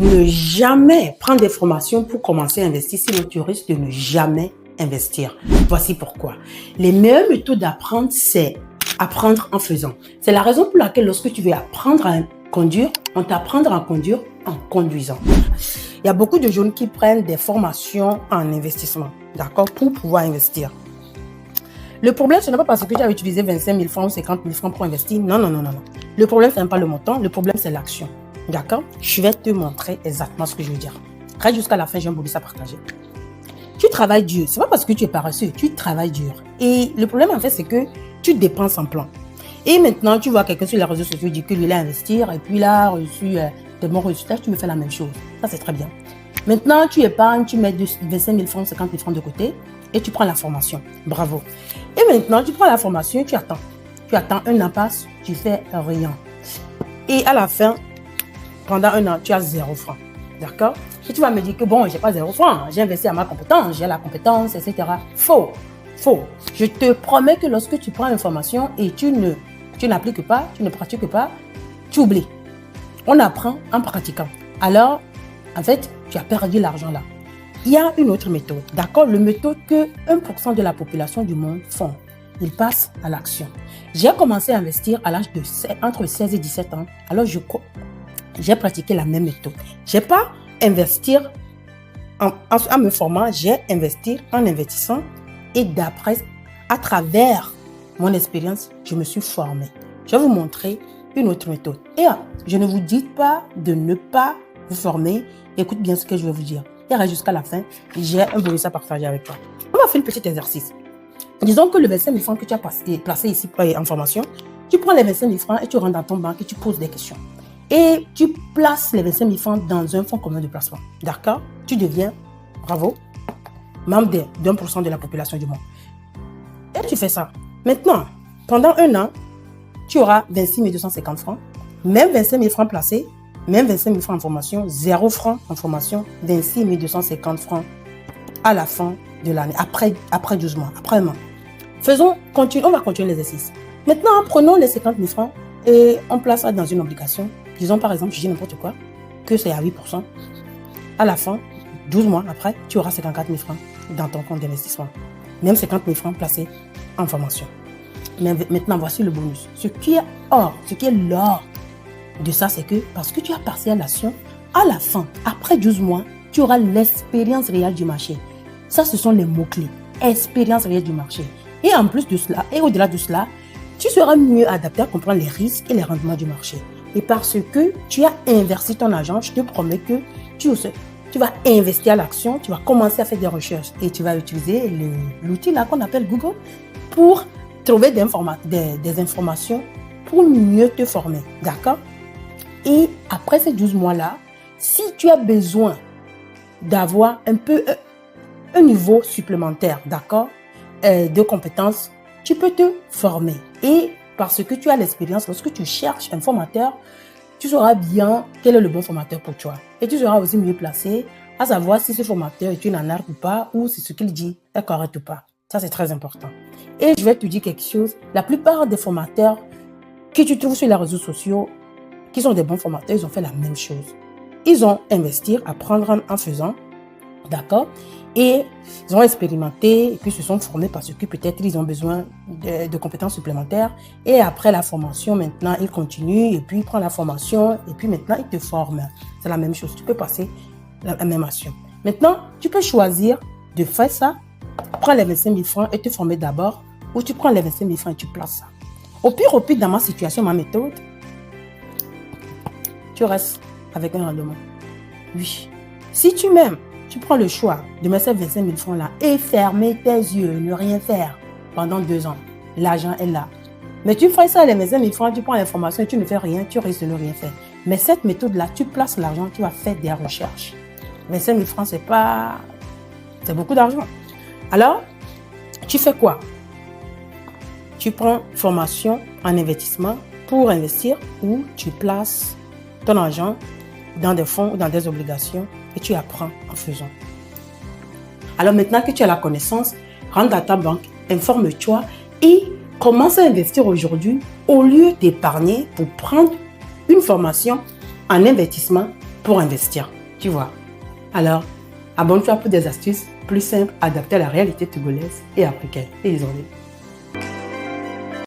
Ne jamais prendre des formations pour commencer à investir, sinon tu risques de ne jamais investir. Voici pourquoi. Les meilleures méthodes d'apprendre, c'est apprendre en faisant. C'est la raison pour laquelle lorsque tu veux apprendre à conduire, on t'apprendra à conduire en conduisant. Il y a beaucoup de jeunes qui prennent des formations en investissement, d'accord, pour pouvoir investir. Le problème, ce n'est pas parce que tu as utilisé 25 000 francs ou 50 000 francs pour investir. Non. Le problème, ce n'est pas le montant. Le problème, c'est l'action. D'accord? Je vais te montrer exactement ce que je veux dire. Reste jusqu'à la fin, j'ai un bonus à partager. Tu travailles dur. Ce n'est pas parce que tu es paresseux. Tu travailles dur. Et le problème, en fait, c'est que tu dépenses en plan. Et maintenant, tu vois quelqu'un sur les réseaux sociaux dire qu'il a investi et puis il a reçu des bons résultats. Tu me fais la même chose. Ça, c'est très bien. Maintenant, tu épargnes, tu mets 25 000 francs, 50 000 francs de côté et tu prends la formation. Bravo. Et maintenant, tu prends la formation et tu attends. Tu attends, un an passe, tu fais rien. Et à la fin, pendant un an, tu as 0 francs. D'accord? Et tu vas me dire que bon, j'ai pas 0 francs. J'ai investi à ma compétence, j'ai la compétence, etc. Faux. Je te promets que lorsque tu prends l'information et tu n'appliques pas, tu ne pratiques pas, tu oublies. On apprend en pratiquant. Alors, en fait, tu as perdu l'argent là. Il y a une autre méthode, d'accord? La méthode que 1% de la population du monde font. Ils passent à l'action. J'ai commencé à investir à l'âge de entre 16 et 17 ans. Alors, j'ai pratiqué la même méthode. Je n'ai pas investi en me formant, j'ai investi en investissant et d'après, à travers mon expérience, je me suis formé. Je vais vous montrer une autre méthode. Et je ne vous dis pas de ne pas vous former. Écoute bien ce que je vais vous dire. Et reste jusqu'à la fin, j'ai un bonus à partager avec toi. On va faire un petit exercice. Disons que le 25 000 francs que tu as placé ici en formation, tu prends les 25 000 francs et tu rentres dans ton banque et tu poses des questions. Et tu places les 25 000 francs dans un fonds commun de placement. D'accord? Tu deviens, bravo, membre d'1% de la population du monde. Et tu fais ça. Maintenant, pendant un an, tu auras 26 250 francs, même 25 000 francs placés, même 25 000 francs en formation, 0 francs en formation, 26 250 francs à la fin de l'année, après 12 mois, après un an. On va continuer l'exercice. Maintenant, prenons les 50 000 francs et on place ça dans une obligation. Disons par exemple, je dis n'importe quoi, que c'est à 8%. À la fin, 12 mois après, tu auras 54 000 francs dans ton compte d'investissement. Même 50 000 francs placés en formation. Mais maintenant, voici le bonus. Ce qui est l'or de ça, c'est que parce que tu as passé à l'action, à la fin, après 12 mois, tu auras l'expérience réelle du marché. Ça, ce sont les mots-clés. Expérience réelle du marché. Et en plus de cela, et au-delà de cela, tu seras mieux adapté à comprendre les risques et les rendements du marché. Et parce que tu as investi ton argent, je te promets que tu vas investir à l'action, tu vas commencer à faire des recherches et tu vas utiliser l'outil là qu'on appelle Google pour trouver des informations pour mieux te former. D'accord? Et après ces 12 mois-là, si tu as besoin d'avoir un niveau supplémentaire, d'accord, de compétences, tu peux te former. Et parce que tu as l'expérience, lorsque tu cherches un formateur, tu sauras bien quel est le bon formateur pour toi. Et tu seras aussi mieux placé à savoir si ce formateur est une arnaque ou pas, ou si ce qu'il dit est correct ou pas. Ça, c'est très important. Et je vais te dire quelque chose. La plupart des formateurs que tu trouves sur les réseaux sociaux, qui sont des bons formateurs, ils ont fait la même chose. Ils ont investi, apprendre en faisant, d'accord? Et ils ont expérimenté et puis se sont formés parce que peut-être ils ont besoin de compétences supplémentaires. Et après la formation, maintenant, ils continuent et puis ils prennent la formation et puis maintenant, ils te forment. C'est la même chose. Tu peux passer la même action. Maintenant, tu peux choisir de faire ça, prends les 25 000 francs et te former d'abord, ou tu prends les 25 000 francs et tu places ça. Au pire, dans ma situation, ma méthode, tu restes avec un rendement. Oui. Si tu m'aimes, tu prends le choix de mettre ces 25 000 francs là et fermer tes yeux, ne rien faire pendant 2 ans. L'argent est là. Mais tu fais ça, les 25 000 francs, tu prends l'information et tu ne fais rien, tu risques de ne rien faire. Mais cette méthode-là, tu places l'argent, tu vas faire des recherches. 25 000 francs, c'est beaucoup d'argent. Alors, tu fais quoi? Tu prends formation en investissement pour investir ou tu places ton argent dans des fonds ou dans des obligations et tu apprends en faisant. Alors maintenant que tu as la connaissance, rentre à ta banque, informe-toi et commence à investir aujourd'hui au lieu d'épargner pour prendre une formation en investissement pour investir. Tu vois. Alors, abonne-toi pour des astuces plus simples, adaptées à la réalité togolaise et africaine. Et désolé.